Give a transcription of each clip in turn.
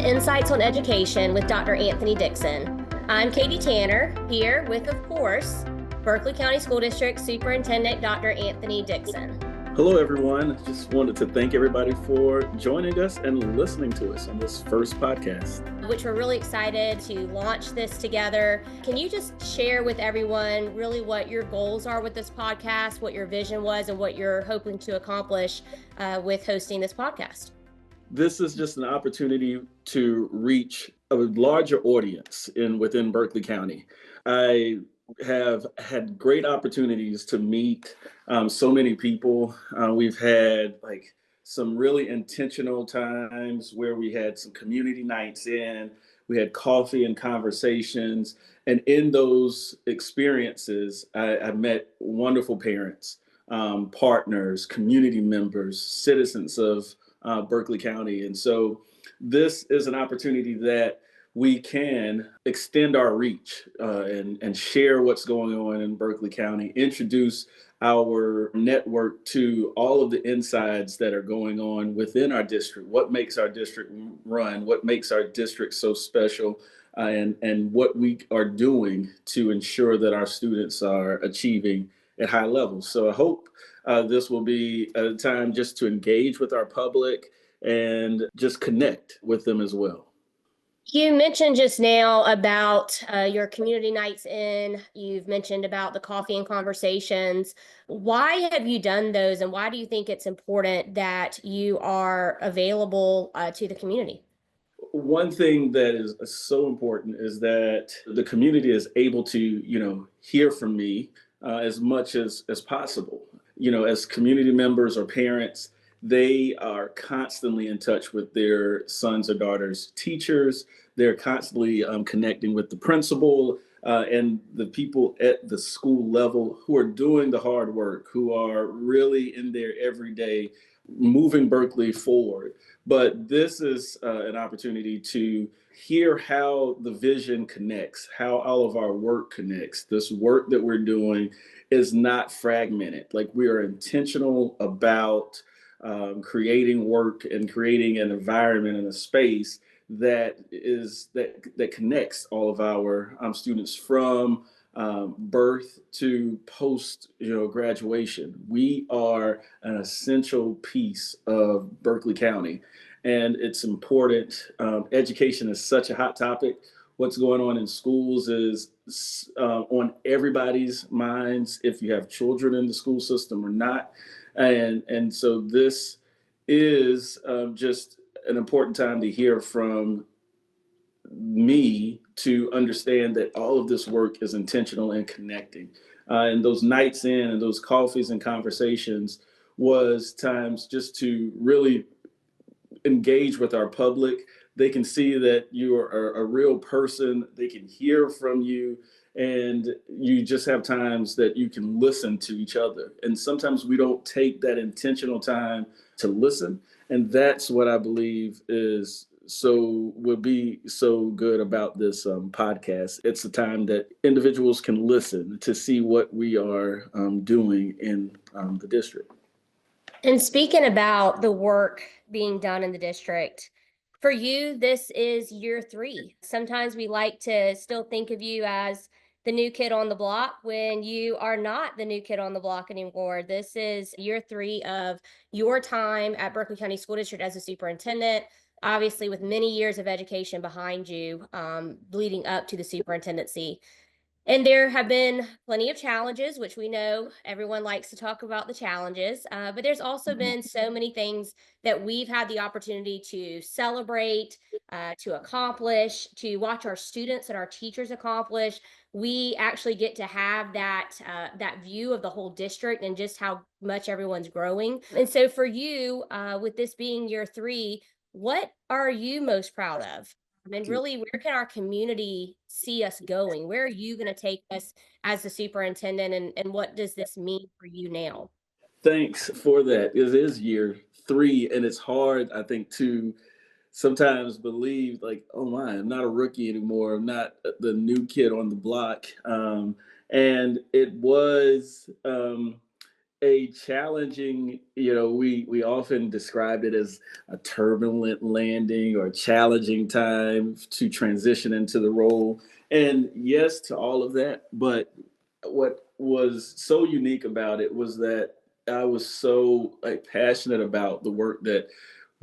to Insights on Education with Dr. Anthony Dixon. I'm Katie Tanner, here with, of course, Berkeley County School District Superintendent Dr. Anthony Dixon. Hello, everyone. Just wanted to thank everybody for joining us and listening to us on this first podcast. Which we're really excited to launch this together. Can you just share with everyone really what your goals are with this podcast, what your vision was, and what you're hoping to accomplish with hosting this podcast? This is just an opportunity to reach a larger audience within Berkeley County. I have had great opportunities to meet so many people. We've had some really intentional times where we had some community nights we had coffee and conversations. And in those experiences, I met wonderful parents, partners, community members, citizens of Berkeley County. And so this is an opportunity that we can extend our reach and share what's going on in Berkeley County, introduce our network to all of the insides that are going on within our district, what makes our district run, what makes our district so special, and what we are doing to ensure that our students are achieving at high levels. So I hope this will be a time just to engage with our public and just connect with them as well. You mentioned just now about your community nights in. You've mentioned about the coffee and conversations. Why have you done those, and why do you think it's important that you are available to the community? One thing that is so important is that the community is able to, hear from me as much as possible. As community members or parents, they are constantly in touch with their sons or daughters' teachers. They're constantly connecting with the principal and the people at the school level who are doing the hard work, who are really in there every day, moving Berkeley forward. But this is an opportunity to hear how the vision connects, how all of our work connects. This work that we're doing is not fragmented. We are intentional about creating work and creating an environment and a space that connects all of our students from birth to post graduation. We are an essential piece of Berkeley County, and it's important. Education is such a hot topic. What's going on in schools is on everybody's minds, if you have children in the school system or not. And so this is just an important time to hear from me to understand that all of this work is intentional and connecting. And those nights in and those coffees and conversations was times just to really engage with our public. They can see that you are a real person. They can hear from you. And you just have times that you can listen to each other. And sometimes we don't take that intentional time to listen. And that's what I believe would be so good about this podcast. It's a time that individuals can listen to see what we are doing in the district. And speaking about the work being done in the district, for you, this is year 3. Sometimes we like to still think of you as the new kid on the block when you are not the new kid on the block anymore. This is year 3 of your time at Berkeley County School District as a superintendent, obviously with many years of education behind you, leading up to the superintendency. And there have been plenty of challenges, which we know everyone likes to talk about the challenges, but there's also been so many things that we've had the opportunity to celebrate, to accomplish, to watch our students and our teachers accomplish. We actually get to have that view of the whole district and just how much everyone's growing. And so for you, with this being year 3, what are you most proud of? And really, where can our community see us going? Where are you going to take us as the superintendent, and what does this mean for you now? Thanks for that. It is year 3, and it's hard, I think, to sometimes believe oh my, I'm not a rookie anymore. I'm not the new kid on the block. And it was a challenging, we often described it as a turbulent landing or a challenging time to transition into the role. And yes to all of that. But what was so unique about it was that I was so passionate about the work that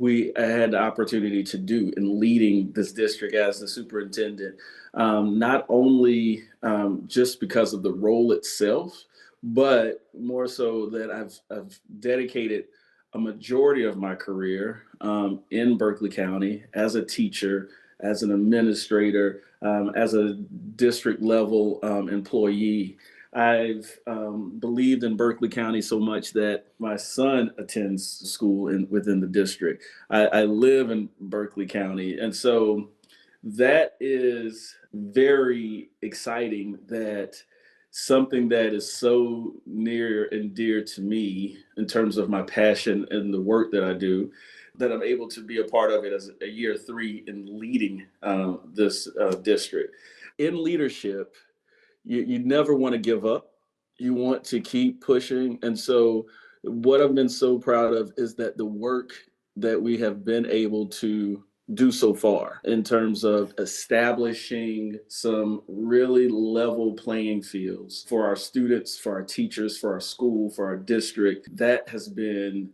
I had the opportunity to do in leading this district as the superintendent, not only just because of the role itself, but more so that I've dedicated a majority of my career in Berkeley County as a teacher, as an administrator, as a district level employee. I've believed in Berkeley County so much that my son attends school within the district. I live in Berkeley County. And so that is very exciting that something that is so near and dear to me in terms of my passion and the work that I do, that I'm able to be a part of it as a year three in leading this district. In leadership, you never want to give up. You want to keep pushing. And so, what I've been so proud of is that the work that we have been able to do so far in terms of establishing some really level playing fields for our students, for our teachers, for our school, for our district, that has been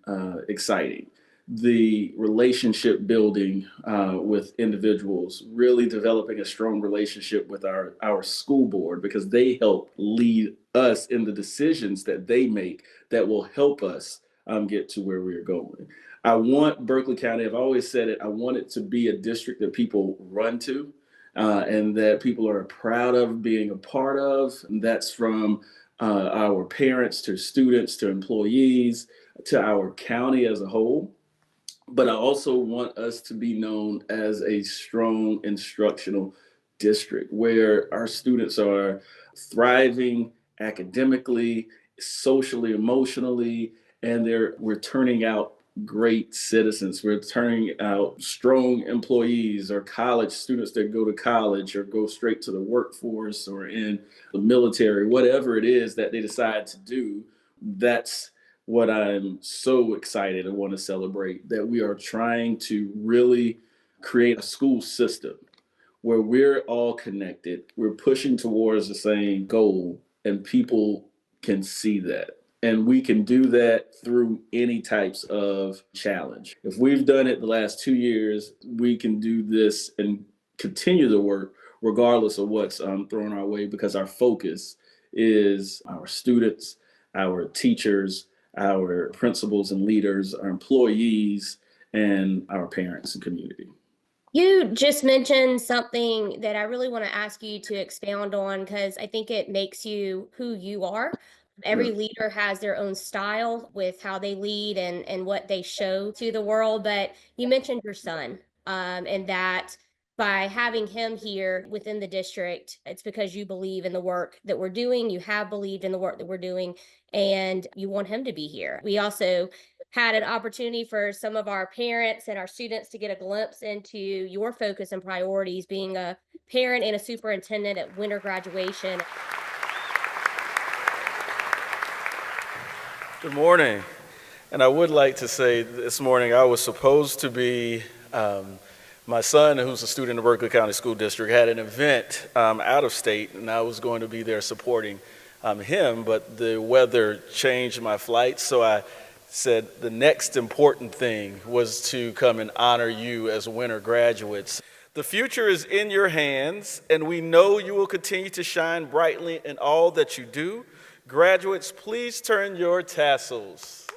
exciting. The relationship building with individuals, really developing a strong relationship with our school board, because they help lead us in the decisions that they make that will help us get to where we're going. I want Berkeley County, I've always said it, I want it to be a district that people run to and that people are proud of being a part of. And that's from our parents to students to employees to our county as a whole. But I also want us to be known as a strong instructional district where our students are thriving academically, socially, emotionally, and we're turning out great citizens. We're turning out strong employees or college students that go to college or go straight to the workforce or in the military, whatever it is that they decide to do. That's what I'm so excited and want to celebrate, that we are trying to really create a school system where we're all connected. We're pushing towards the same goal, and people can see that. And we can do that through any types of challenge. If we've done it the last 2 years, we can do this and continue the work regardless of what's thrown our way, because our focus is our students, our teachers, our principals and leaders, our employees, and our parents and community. You just mentioned something that I really want to ask you to expound on because I think it makes you who you are. Sure. Every leader has their own style with how they lead and what they show to the world. But you mentioned your son, and that by having him here within the district, it's because you believe in the work that we're doing. You have believed in the work that we're doing, and you want him to be here. We also had an opportunity for some of our parents and our students to get a glimpse into your focus and priorities being a parent and a superintendent at winter graduation. Good morning. And I would like to say this morning I was supposed to be, my son, who's a student in the Berkeley County School District, had an event out of state, and I was going to be there supporting him, but the weather changed my flight, so I said the next important thing was to come and honor you as winter graduates. The future is in your hands, and we know you will continue to shine brightly in all that you do. Graduates, please turn your tassels.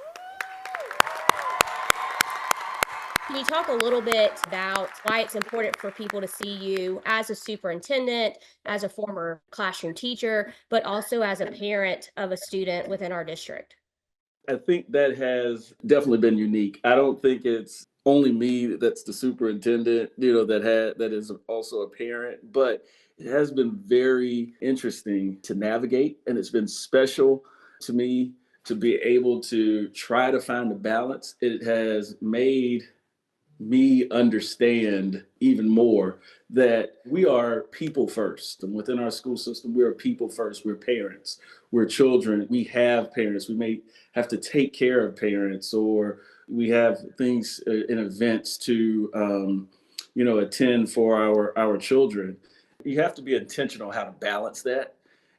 Can you talk a little bit about why it's important for people to see you as a superintendent, as a former classroom teacher, but also as a parent of a student within our district? I think that has definitely been unique. I don't think it's only me that's the superintendent, that is also a parent, but it has been very interesting to navigate, and it's been special to me to be able to try to find a balance. It has made me understand even more that we are people first. And within our school system, we are people first. We're parents. we're children, we have parents, we may have to take care of parents, or we have things in events to, attend for our children. You have to be intentional how to balance that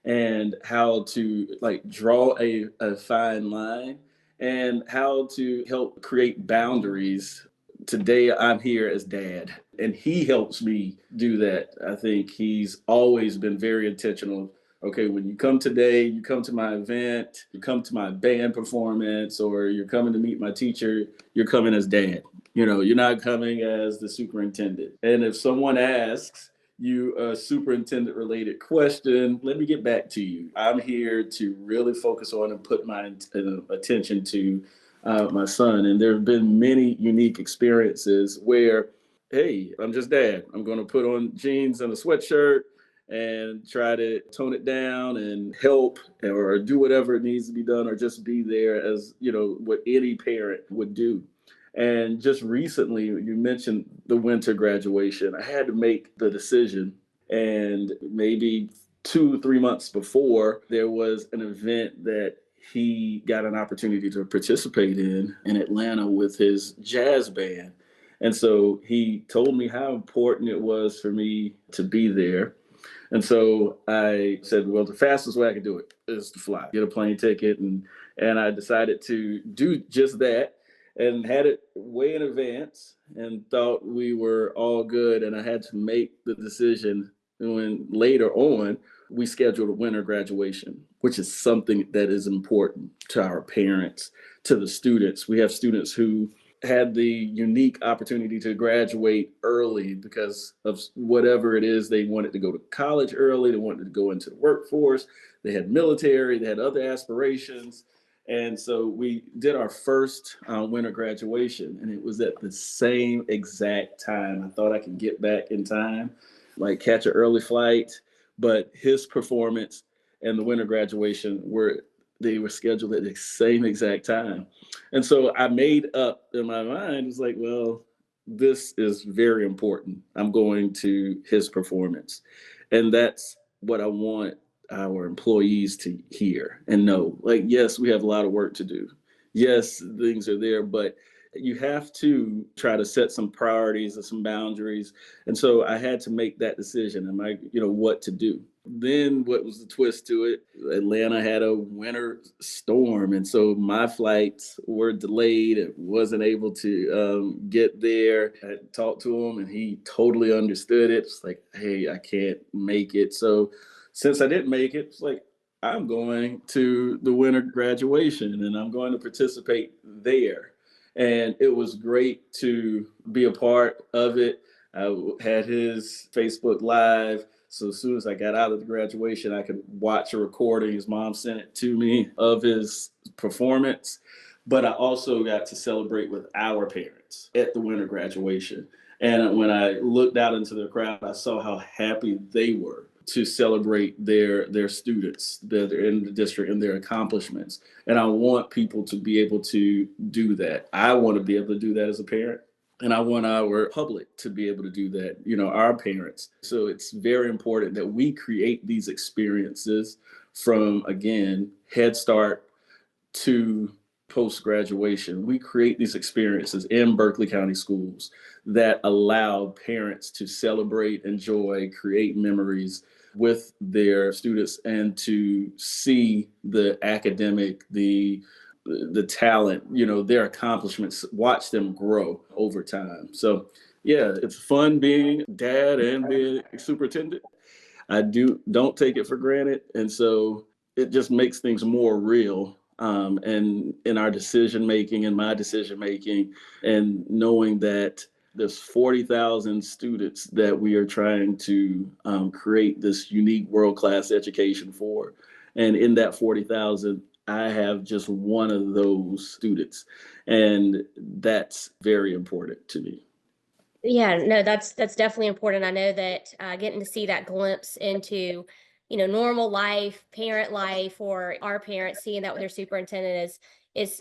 and how to like draw a fine line and how to help create boundaries. Today I'm here as dad, and he helps me do that. I think he's always been very intentional. Okay, when you come today, you come to my event, you come to my band performance, or you're coming to meet my teacher, you're coming as dad. You're not coming as the superintendent. And if someone asks you a superintendent related question, let me get back to you. I'm here to really focus on and put my attention to my son. And there have been many unique experiences where, hey, I'm just dad. I'm going to put on jeans and a sweatshirt and try to tone it down and help or do whatever it needs to be done, or just be there as, what any parent would do. And just recently, you mentioned the winter graduation. I had to make the decision. And maybe 2, 3 months before, there was an event that he got an opportunity to participate in Atlanta with his jazz band. And so he told me how important it was for me to be there. And so I said, well, the fastest way I could do it is to fly, get a plane ticket. And I decided to do just that, and had it way in advance and thought we were all good. And I had to make the decision when later on we scheduled a winter graduation, which is something that is important to our parents, to the students. We have students who had the unique opportunity to graduate early because of whatever it is. They wanted to go to college early, they wanted to go into the workforce, they had military, they had other aspirations. And so we did our first winter graduation, and it was at the same exact time. I thought I could get back in time, like catch an early flight, but his performance and the winter graduation they were scheduled at the same exact time. And so I made up in my mind, it's like, well, this is very important. I'm going to his performance. And that's what I want our employees to hear and know. Like, yes, we have a lot of work to do. Yes, things are there, but you have to try to set some priorities and some boundaries. And so I had to make that decision. Am I, what to do? Then what was the twist to it? Atlanta had a winter storm. And so my flights were delayed. It wasn't able to get there. I talked to him and he totally understood it. It's like, hey, I can't make it. So since I didn't make it, it's like, I'm going to the winter graduation and I'm going to participate there. And it was great to be a part of it. I had his Facebook Live. So as soon as I got out of the graduation, I could watch a recording. His mom sent it to me of his performance. But I also got to celebrate with our parents at the winter graduation. And when I looked out into the crowd, I saw how happy they were to celebrate their students that are in the district and their accomplishments. And I want people to be able to do that. I want to be able to do that as a parent. And I want our public to be able to do that, our parents. So it's very important that we create these experiences from, again, Head Start to post-graduation. We create these experiences in Berkeley County schools that allow parents to celebrate, enjoy, create memories with their students, and to see the academic, the talent, their accomplishments, watch them grow over time. So yeah, it's fun being dad and being a superintendent. I don't take it for granted. And so it just makes things more real. And in our decision making and my decision making, and knowing that there's 40,000 students that we are trying to create this unique world-class education for. And in that 40,000, I have just one of those students. And that's very important to me. Yeah, no, that's definitely important. I know that getting to see that glimpse into, normal life, parent life, or our parents seeing that with their superintendent is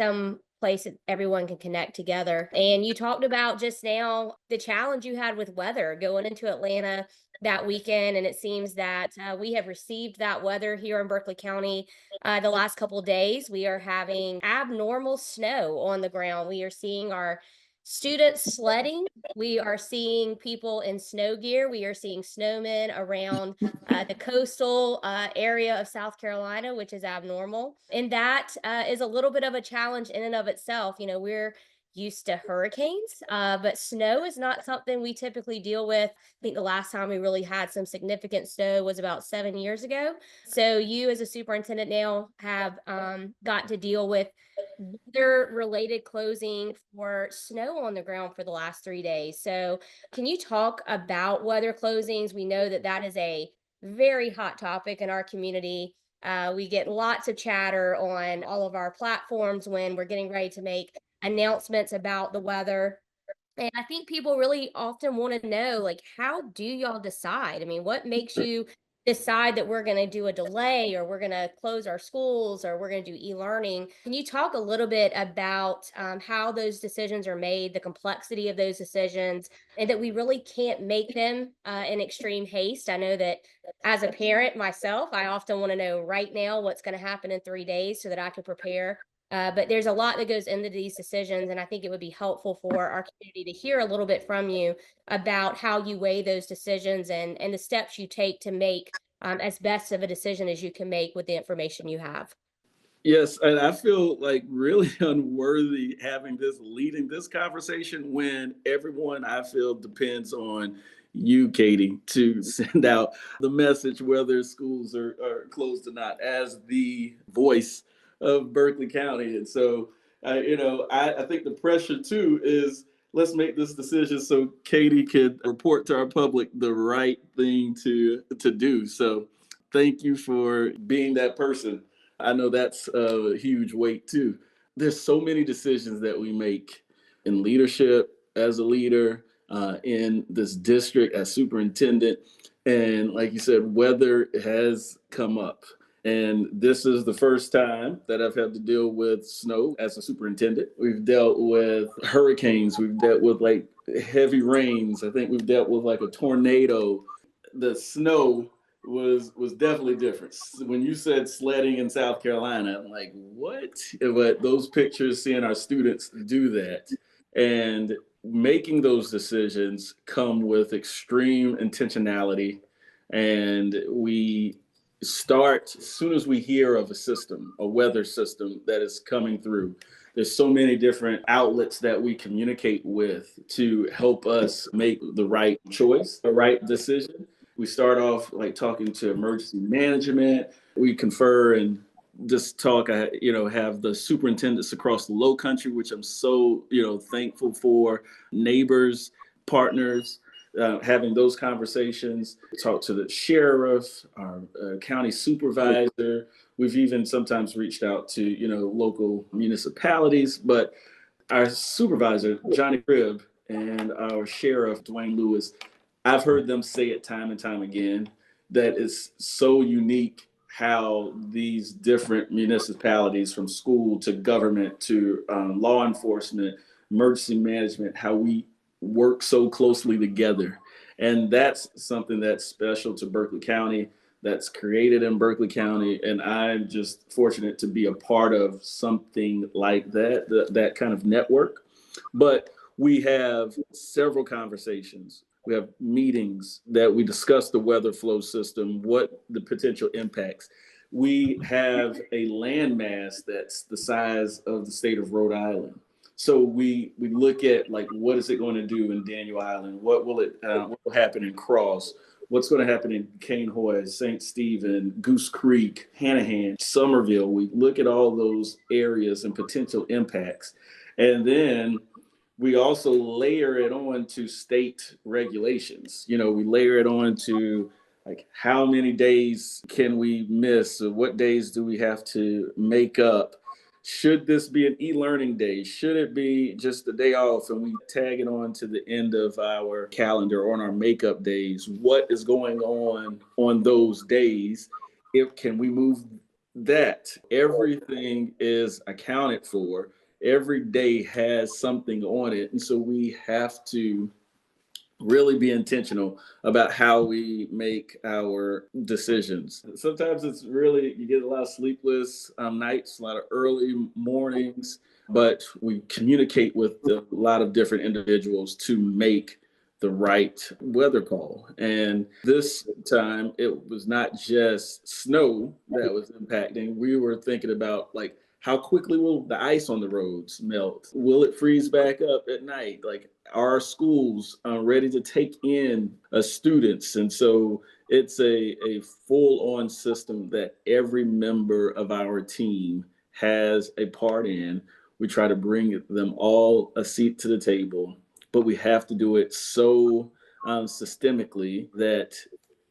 place that everyone can connect together. And you talked about just now the challenge you had with weather going into Atlanta that weekend. And it seems that we have received that weather here in Berkeley County the last couple of days. We are having abnormal snow on the ground. We are seeing our students sledding. We are seeing people in snow gear. We are seeing snowmen around the coastal area of South Carolina, which is abnormal. And that is a little bit of a challenge in and of itself. You know, we're used to hurricanes, but snow is not something we typically deal with. I think the last time we really had some significant snow was about 7 years ago. So you as a superintendent now have got to deal with weather related closing for snow on the ground for the last 3 days. So can you talk about weather closings? We know that that is a very hot topic in our community. We get lots of chatter on all of our platforms when we're getting ready to make announcements about the weather. And I think people really often want to know, like, how do y'all decide? I mean, what makes you decide that we're going to do a delay or we're going to close our schools or we're going to do e-learning? Can you talk a little bit about how those decisions are made, the complexity of those decisions, and that we really can't make them in extreme haste? I know that as a parent myself, I often want to know right now what's going to happen in 3 days so that I can prepare. But there's a lot that goes into these decisions, and I think it would be helpful for our community to hear a little bit from you about how you weigh those decisions and the steps you take to make as best of a decision as you can make with the information you have. Yes, and I feel like really unworthy having this leading this conversation when everyone I feel depends on you, Katie, to send out the message whether schools are closed or not as the voice of Berkeley County. And so, I think the pressure too is let's make this decision so Katie could report to our public the right thing to do. So thank you for being that person. I know that's a huge weight too. There's so many decisions that we make in leadership as a leader, in this district as superintendent. And like you said, weather has come up. And this is the first time that I've had to deal with snow as a superintendent. We've dealt with hurricanes, we've dealt with like heavy rains. I think we've dealt with like a tornado. The snow was definitely different. When you said sledding in South Carolina, I'm like, what? But those pictures, seeing our students do that and making those decisions come with extreme intentionality. And we start as soon as we hear of a system, a weather system that is coming through. There's so many different outlets that we communicate with to help us make the right choice, the right decision. We start off like talking to emergency management. We confer and just talk, have the superintendents across the low country, which I'm so, thankful for, neighbors, partners, having those conversations, talk to the sheriff, our county supervisor. We've even sometimes reached out to, local municipalities, but our supervisor, Johnny Cribb, and our sheriff, Dwayne Lewis, I've heard them say it time and time again that it's so unique how these different municipalities, from school to government to law enforcement, emergency management, how we work so closely together. And that's something that's special to Berkeley County, that's created in Berkeley County. And I'm just fortunate to be a part of something like that kind of network. But we have several conversations. We have meetings that we discuss the weather flow system, what the potential impacts. We have a landmass that's the size of the state of Rhode Island. So we look at like, what is it going to do in Daniel Island? What will happen in Cross? What's going to happen in Cainhoy, St. Stephen, Goose Creek, Hanahan, Somerville? We look at all those areas and potential impacts. And then we also layer it on to state regulations. We layer it on to like how many days can we miss? Or what days do we have to make up? Should this be an e-learning day? Should it be just a day off and we tag it on to the end of our calendar or on our makeup days? What is going on those days? Can we move that? Everything is accounted for. every day has something on it. And so we have to really be intentional about how we make our decisions. Sometimes it's really, you get a lot of sleepless nights, a lot of early mornings, but we communicate with a lot of different individuals to make the right weather call. And this time it was not just snow that was impacting. We were thinking about like, how quickly will the ice on the roads melt? Will it freeze back up at night? Like, are schools ready to take in students? And so it's a full on system that every member of our team has a part in. We try to bring them all a seat to the table, but we have to do it so systemically that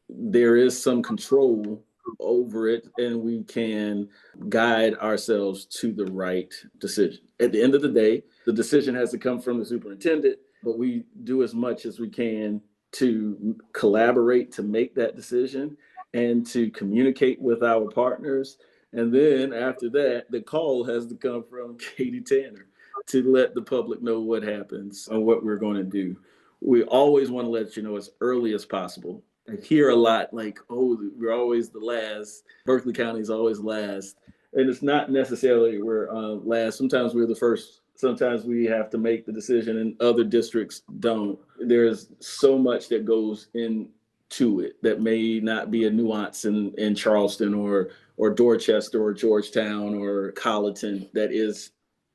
there is some control over it and we can guide ourselves to the right decision. At the end of the day, the decision has to come from the superintendent, but we do as much as we can to collaborate to make that decision and to communicate with our partners. And then after that, the call has to come from Katie Tanner to let the public know what happens and what we're going to do. We always want to let you know as early as possible. I hear a lot like, oh, we're always the last. Berkeley County is always last. And it's not necessarily we're last. Sometimes we're the first. Sometimes we have to make the decision and other districts don't. There's so much that goes into it that may not be a nuance in Charleston or Dorchester or Georgetown or Colleton that is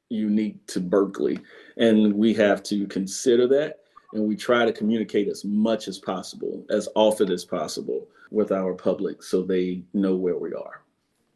unique to Berkeley. And we have to consider that. And we try to communicate as much as possible, as often as possible with our public so they know where we are.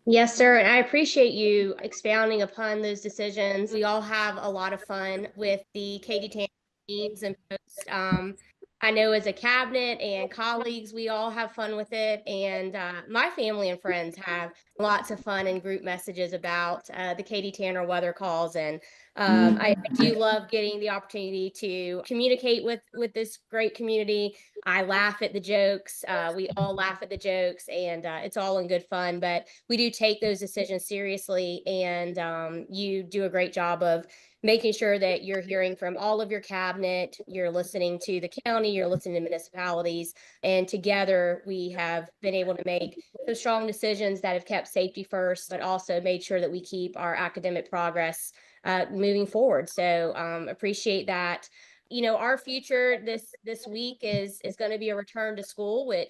Yes, sir. And I appreciate you expounding upon those decisions. We all have a lot of fun with the Katie Tan memes and posts. I know as a cabinet and colleagues, we all have fun with it. And my family and friends have lots of fun in group messages about the Katie Tanner weather calls. And I do love getting the opportunity to communicate with this great community. I laugh at the jokes. We all laugh at the jokes, and it's all in good fun. But we do take those decisions seriously, and you do a great job of making sure that you're hearing from all of your cabinet, you're listening to the county, you're listening to municipalities, and together we have been able to make some strong decisions that have kept safety first, but also made sure that we keep our academic progress moving forward. So appreciate that. You know, our future this week is going to be a return to school, which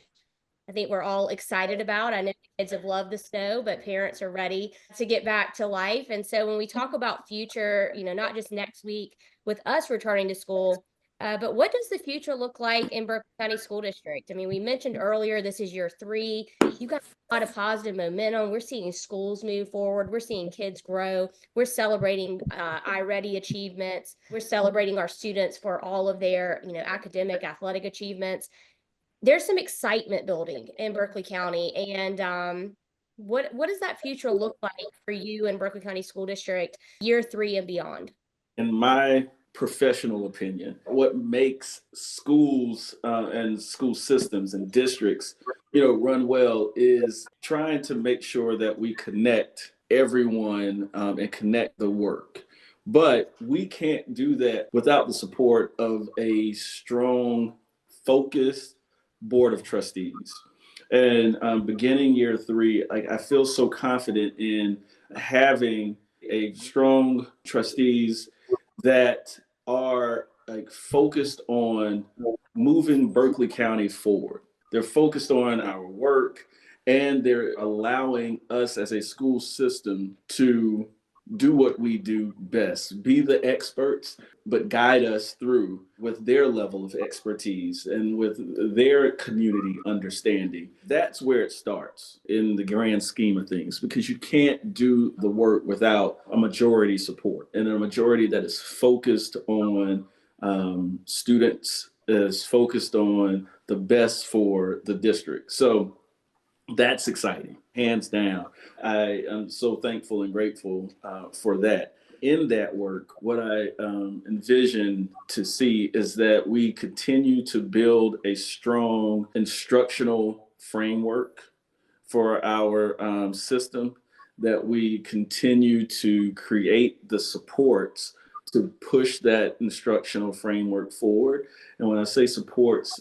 I think we're all excited about. I know kids have loved the snow, but parents are ready to get back to life. And so when we talk about future, you know, not just next week with us returning to school, but what does the future look like in Berkeley County School District? I mean, we mentioned earlier, this is year 3. You got a lot of positive momentum. We're seeing schools move forward. We're seeing kids grow. We're celebrating iReady achievements. We're celebrating our students for all of their, you know, academic, athletic achievements. There's some excitement building in Berkeley County. And what does that future look like for you in Berkeley County School District year 3 and beyond? In my professional opinion, what makes schools and school systems and districts, you know, run well is trying to make sure that we connect everyone and connect the work. But we can't do that without the support of a strong, focused board of trustees. And beginning year 3, like I feel so confident in having a strong trustees that are like focused on moving Berkeley County forward. They're focused on our work and they're allowing us as a school system to do what we do best, be the experts, but guide us through with their level of expertise and with their community understanding. That's where it starts in the grand scheme of things, because you can't do the work without a majority support and a majority that is focused on students, is focused on the best for the district. So that's exciting, hands down. I am so thankful and grateful for that. In that work, what I envision to see is that we continue to build a strong instructional framework for our system that we continue to create the supports to push that instructional framework forward. And when I say supports,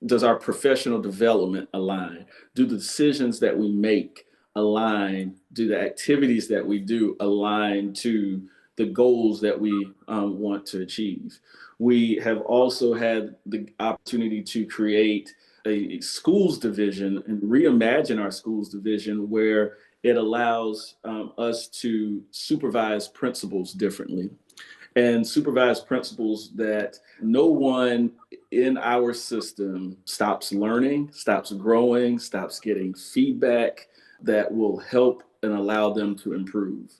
does our professional development align? Do the decisions that we make align? Do the activities that we do align to the goals that we want to achieve? We have also had the opportunity to create a schools division and reimagine our schools division where it allows us to supervise principals differently and supervise principals that no one in our system stops learning, stops growing, stops getting feedback that will help and allow them to improve.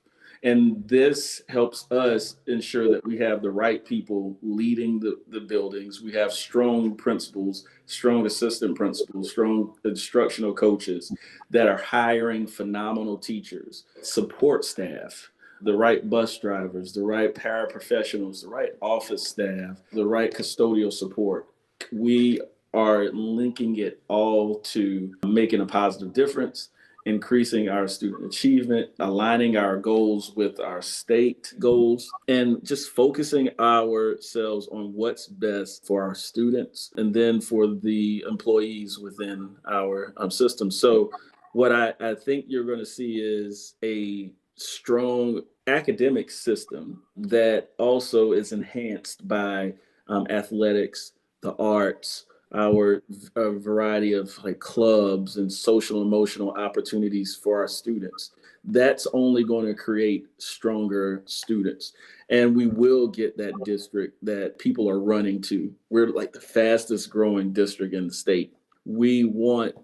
And this helps us ensure that we have the right people leading the buildings. We have strong principals, strong assistant principals, strong instructional coaches that are hiring phenomenal teachers, support staff, the right bus drivers, the right paraprofessionals, the right office staff, the right custodial support. We are linking it all to making a positive difference, increasing our student achievement, aligning our goals with our state goals, and just focusing ourselves on what's best for our students and then for the employees within our system. So what I think you're going to see is a strong academic system that also is enhanced by athletics, the arts, our variety of like clubs and social emotional opportunities for our students. That's only going to create stronger students. And we will get that district that people are running to. We're like the fastest growing district in the state. We want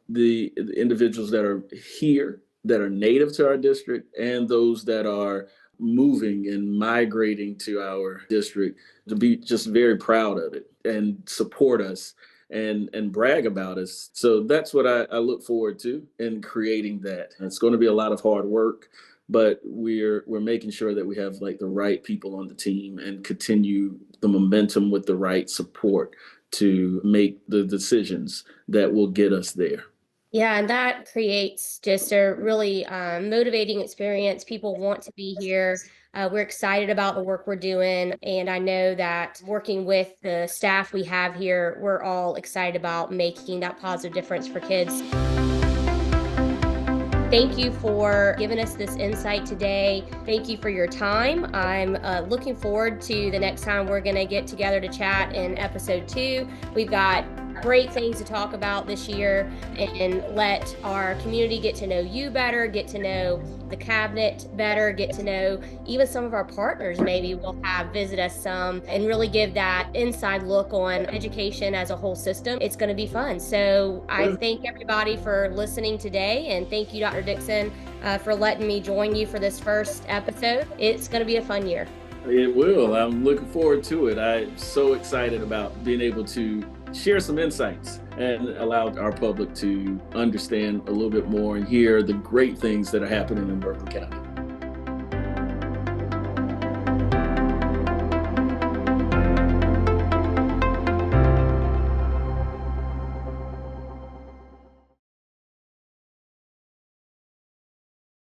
the individuals that are here, that are native to our district, and those that are moving and migrating to our district to be just very proud of it and support us and brag about us. So that's what I look forward to in creating that. And it's going to be a lot of hard work, but we're making sure that we have like the right people on the team and continue the momentum with the right support to make the decisions that will get us there. Yeah, and that creates just a really motivating experience. People want to be here. We're excited about the work we're doing. And I know that working with the staff we have here, we're all excited about making that positive difference for kids. Thank you for giving us this insight today. Thank you for your time. I'm looking forward to the next time we're going to get together to chat in episode 2. We've got great things to talk about this year and let our community get to know you better, get to know the cabinet better, get to know even some of our partners. Maybe we'll have visit us some and really give that inside look on education as a whole system. It's going to be fun. So I thank everybody for listening today, and thank you, Dr. Dixon, for letting me join you for this first episode. It's going to be a fun year. It will. I'm looking forward to it. I'm so excited about being able to share some insights and allow our public to understand a little bit more and hear the great things that are happening in Berkeley County.